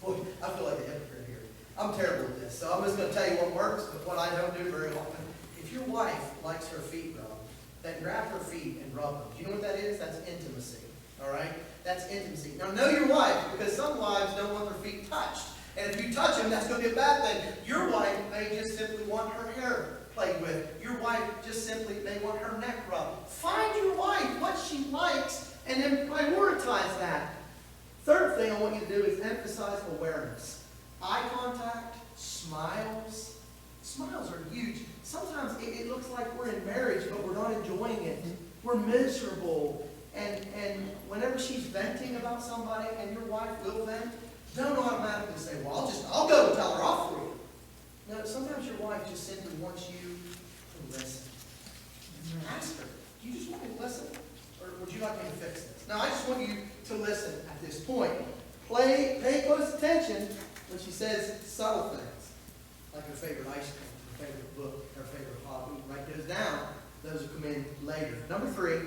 boy, I feel like a hypocrite here. I'm terrible at this, so I'm just going to tell you what works, but what I don't do very often. If your wife likes her feet rubbed, then grab her feet and rub them. Do you know what that is? That's intimacy. All right? That's intimacy. Now, know your wife, because some wives don't want their feet touched. And if you touch them, that's going to be a bad thing. Your wife may just simply want her hair played with. Your wife just simply may want her neck rubbed. Find your wife, what she likes, and then prioritize that. Third thing I want you to do is emphasize awareness. Eye contact, smiles. Smiles are huge. Sometimes it looks like we're in marriage, but we're not enjoying it. We're miserable. And whenever she's venting about somebody, and your wife will vent, don't automatically say, well, I'll go and tell her off for you. No, sometimes your wife just simply wants you to listen. Ask her, do you just want me to listen? Or would you like me to fix this? No, I just want you to listen at this point. Pay close attention when she says subtle things, like her favorite ice cream, her favorite book, her favorite hobby. Write those down. Those will come in later. Number 3,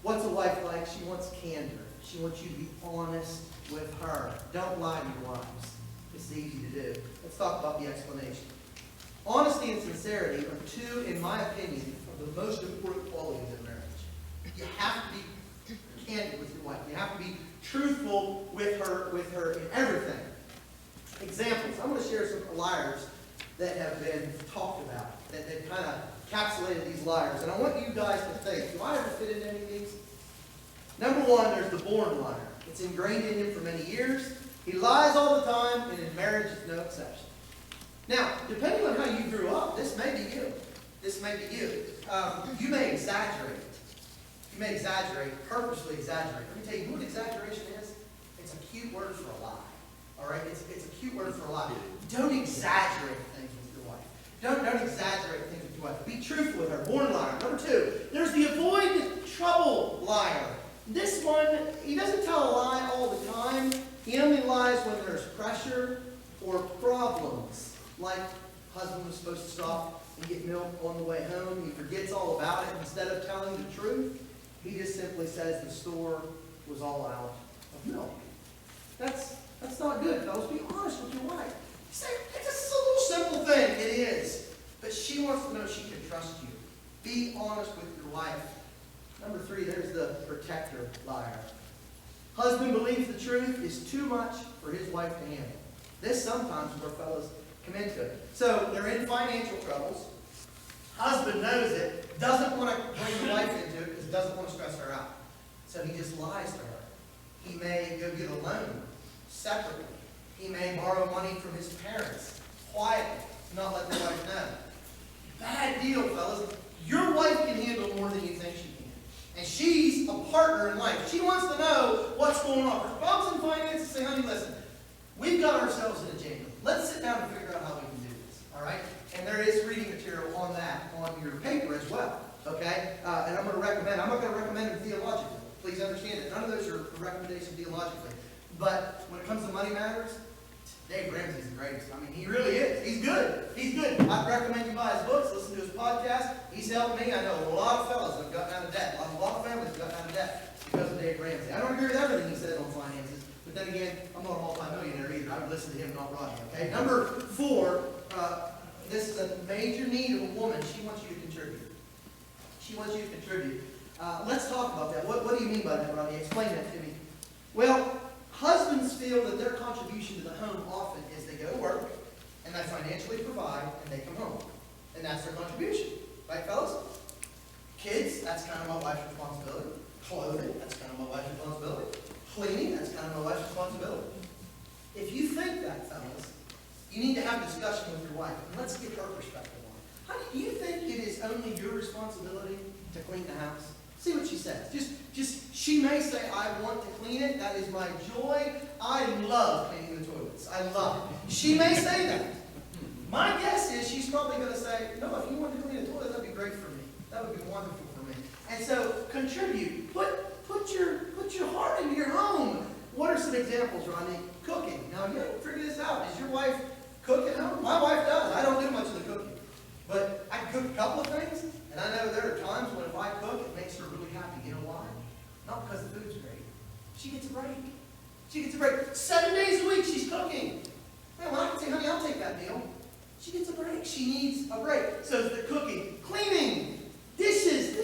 what's a wife like? She wants candor. She wants you to be honest with her. Don't lie to your wives. It's easy to do. Let's talk about the explanation. Honesty and sincerity are 2, in my opinion, of the most important qualities in marriage. You have to be candid with your wife. You have to be truthful with her in everything. Examples. I'm going to share some liars that have been talked about, that kind of encapsulated these liars. And I want you guys to think, do I ever fit into any of these? Number 1, there's the born liar. It's ingrained in him for many years. He lies all the time, and in marriage is no exception. Now, depending on how you grew up, this may be you. This may be you. You may exaggerate. You may exaggerate, purposely exaggerate. Let me tell you what exaggeration is. It's a cute word for a lie. All right? It's a cute word for a lie. Don't exaggerate things with your wife. Don't exaggerate things with your wife. Be truthful with her. Born liar. Number 2, there's the avoid trouble liar. This one, he doesn't tell a lie all the time. He only lies when there's pressure or problems. Like husband was supposed to stop and get milk on the way home. He forgets all about it. Instead of telling the truth, he just simply says the store was all out of milk. That's not good, fellas. Be honest with your wife. You say, it's a little simple thing. It is. But she wants to know she can trust you. Be honest with your wife. Number 3, there's the protector liar. Husband believes the truth is too much for his wife to handle. This sometimes is where fellas come into it. So they're in financial troubles. Husband knows it, doesn't want to bring the wife into it because doesn't want to stress her out. So he just lies to her. He may go get a loan separately. He may borrow money from his parents quietly, not let the wife know. Bad deal, fellas. Your wife can handle more than you think she can. And she's a partner in life. She wants to know what's going on. Her problems in finances, say, honey, listen, we've got ourselves in a jam. Let's sit down and figure out how we can do this. All right? And there is reading material on that on your paper as well. Okay? And I'm not going to recommend them theologically. Please understand it. None of those are recommendations theologically. But when it comes to money matters, Dave Ramsey's the greatest. I mean, he really is. He's good. He's good. I'd recommend you buy his books, listen to his podcast. He's helped me. I know a lot of fellas that have gotten out of debt. A lot of families have gotten out of debt because of Dave Ramsey. I don't agree with everything he said on finances. But then again, I'm not a multi-millionaire either. I would listen to him, not Rodney. Okay? Number 4, this is a major need of a woman. She wants you to contribute. She wants you to contribute. Let's talk about that. What do you mean by that, Rodney? Explain that to me. Well, husbands feel that their contribution to the home often is they go to work, and they financially provide, and they come home. And that's their contribution. Right, fellas? Kids, that's kind of my wife's responsibility. Clothing, that's kind of my wife's responsibility. Cleaning, that's kind of my wife's responsibility. If you think that, fellas, you need to have a discussion with your wife. And let's get her perspective on it. Honey, do you think it is only your responsibility to clean the house? See what she says. She may say, I want to clean it. That is my joy. I love cleaning the toilets. I love it. She may say that. My guess is she's probably going to say, no, if you want to clean a toilet, that'd be great for me. That would be wonderful for me. And so, contribute. Put your heart into your home. What are some examples, Rodney? Cooking. Now, you have to figure this out. Does your wife cook at home? My wife does. I don't do much of the cooking. But I can cook a couple of things, and I know there are times when if I cook, it makes her really happy. You know why? Not because the food's great. She gets a break. She gets a break. 7 days a week she's cooking. Man, when I can say, honey, I'll take that meal. She gets a break. She needs a break. So it's the cooking. Cleaning. Dishes.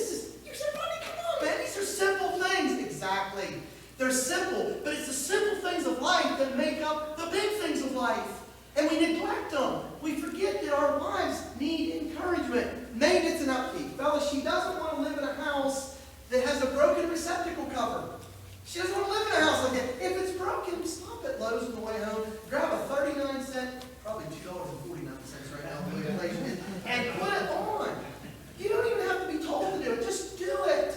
You said, Rodney, come on, man. These are simple things. Exactly. They're simple, but it's the simple things of life that make up the big things of life. And we neglect them. We forget that our wives need encouragement. Maintenance and upkeep. Fellas, she doesn't want to live in a house that has a broken receptacle cover. She doesn't want to live in a house like that. If it's clothes on the way home, grab a 39-cent, probably $2.49 right now, the way inflation is, and put it on. You don't even have to be told to do it. Just do it.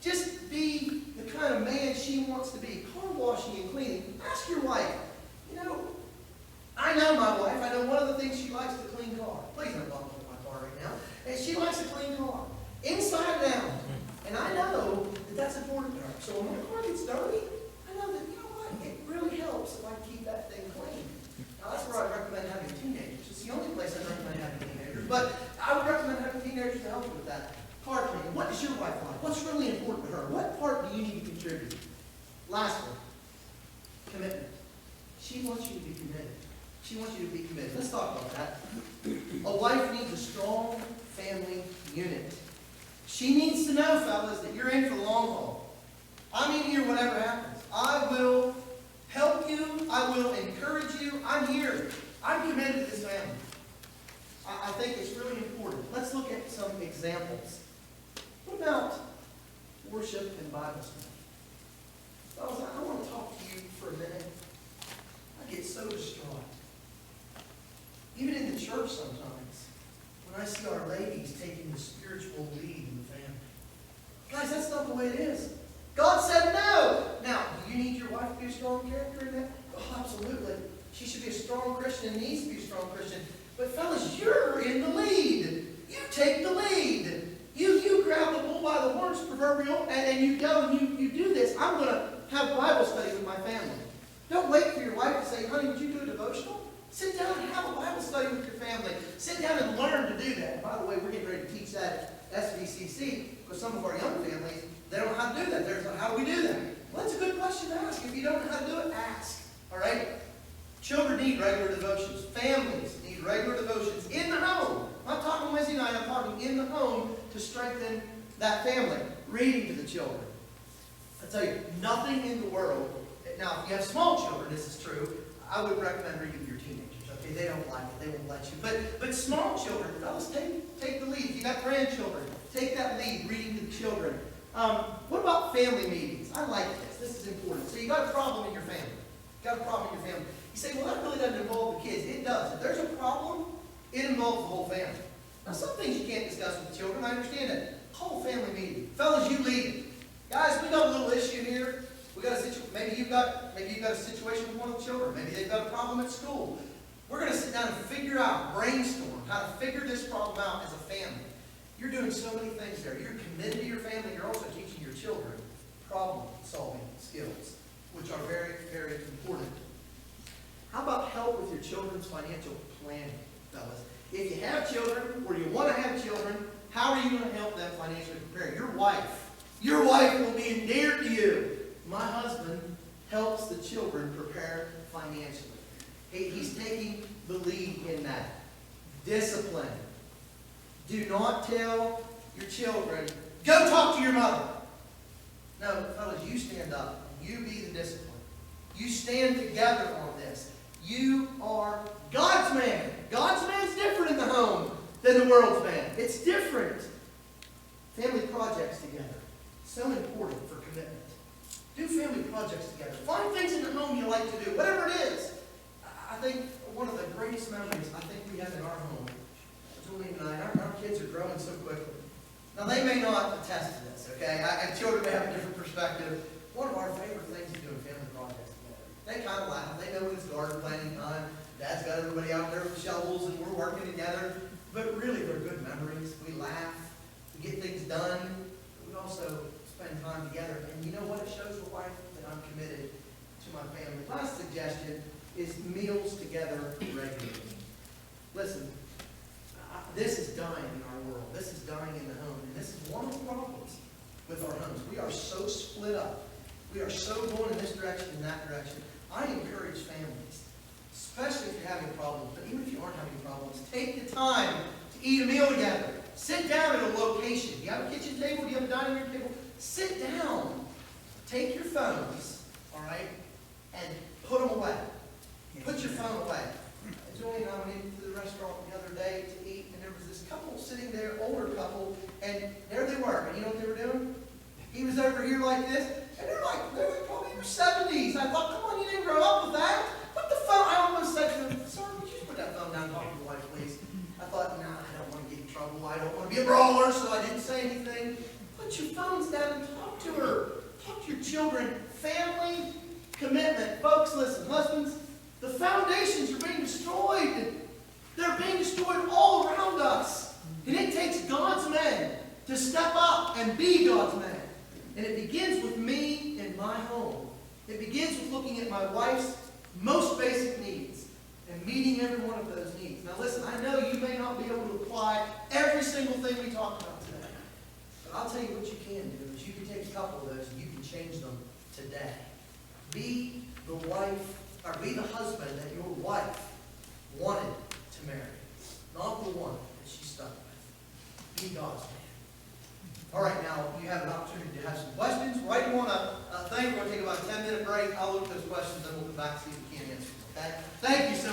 Just be the kind of man she wants to be. Car washing and cleaning. Ask your wife. I know my wife. I know one of the things she likes to clean car. Please don't bother with my car right now. And she likes to clean car. Inside and out. And I know that that's important to her. So when my car gets dirty, I know that, it really helps if I keep that thing clean. Now that's where I recommend having teenagers. It's the only place I recommend having teenagers. But I would recommend having teenagers to help you with that. Car cleaning. What does your wife like? What's really important to her? What part do you need to contribute? Lastly, commitment. She wants you to be committed. She wants you to be committed. Let's talk about that. A wife needs a strong family unit. She needs to know, fellas, that you're in for the long haul. I'm in here whatever happens. I will help you. I will encourage you. I'm here. I'm committed to this family. I think it's really important. Let's look at some examples. What about worship and Bible study? Fellas, I want to talk to you for a minute. I get so distraught. Even in the church sometimes, when I see our ladies taking the spiritual lead in the family. Guys, that's not the way it is. God said no. Now, do you need your wife to be a strong character in that? Oh, absolutely. She should be a strong Christian and needs to be a strong Christian. But fellas, you're in the lead. You take the lead. You grab the bull by the horns, proverbial, and you go and you do this. I'm going to have Bible study with my family. Don't wait for your wife to say, honey, would you do a devotional? Sit down and have a Bible study with your family. Sit down and learn to do that. And by the way, we're getting ready to teach that at SVCC because some of our young families, they don't know how to do that. There's how do we do that? Well, that's a good question to ask. If you don't know how to do it, ask. All right? Children need regular devotions. Families need regular devotions in the home. I'm not talking Wednesday night. I'm talking in the home to strengthen that family. Reading to the children. I tell you, nothing in the world. Now, if you have small children, this is true. I would recommend reading to your teenagers. Okay, they don't like it. They won't let you. But small children, fellas, take the lead. If you got grandchildren, take that lead. Reading to the children. What about family meetings? I like this. This is important. So you got a problem in your family. You got a problem in your family. You say, well, that really doesn't involve the kids. It does. If there's a problem, it involves the whole family. Now, some things you can't discuss with the children. I understand that. Call a family meeting. Fellas, you lead it. Guys, we got a little issue here. We got a situation. Maybe you've got a situation with one of the children. Maybe they've got a problem at school. We're going to sit down and figure out, brainstorm how to figure this problem out as a family. You're doing so many things there. You're committed to your family. You're also teaching your children problem-solving skills, which are very, very important. How about help with your children's financial planning, fellas? If you have children or you want to have children, how are you going to help them financially prepare? Your wife will be dear to you. My husband helps the children prepare financially. He's taking the lead in that. Discipline. Do not tell your children, go talk to your mother. No, fellas, you stand up. You be the discipline. You stand together on this. You are God's man. God's man's different in the home than the world's man. It's different. Family projects together. So important for commitment. Do family projects together. Find things in the home you like to do, whatever it is. I think one of the greatest memories I think we have in our home, Julie and I, our kids are growing so quickly. Now, they may not attest to this, okay? Children may have a different perspective. One of our favorite things is doing family projects together. They kind of laugh. They know when it's garden planting time. Dad's got everybody out there with shovels, and we're working together. But really, they're good memories. We laugh. We get things done. We also spend time together. And you know what? It shows the wife that I'm committed to my family. Last suggestion is meals together regularly. Listen, this is dying in our world. This is dying in the home. And this is one of the problems with our homes. We are so split up. We are so going in this direction and that direction. I encourage families, especially if you're having problems, but even if you aren't having problems, take the time to eat a meal together. Sit down at a location. Do you have a kitchen table? Do you have a dining room table? Sit down. Take your phones, all right, and put them away. Put your phone away. Julie and I went into the restaurant the other day to eat, and there was this couple sitting there, older couple, and there they were. And you know what they were doing? He was over here like this, and they're like probably in their 70s. I thought, come on, you didn't grow up with that. family commitment. Folks, listen, husbands, the foundations are being destroyed. They're being destroyed all around us. And it takes God's men to step up and be God's men. And it begins with me in my home. It begins with looking at my wife's most basic needs and meeting every one of those needs. Now listen, I know you may not be able to apply every single thing we talked about today. But I'll tell you what you can do is you can take a couple of those and you can change them today. Be the wife, or be the husband that your wife wanted to marry. Not the one that she's stuck with. Be God's man. All right, now you have an opportunity to have some questions. Right, you want to thank. We're going to take about a 10-minute break. I'll look at those questions and we'll come back and see if we can answer them. Okay? Thank you so much.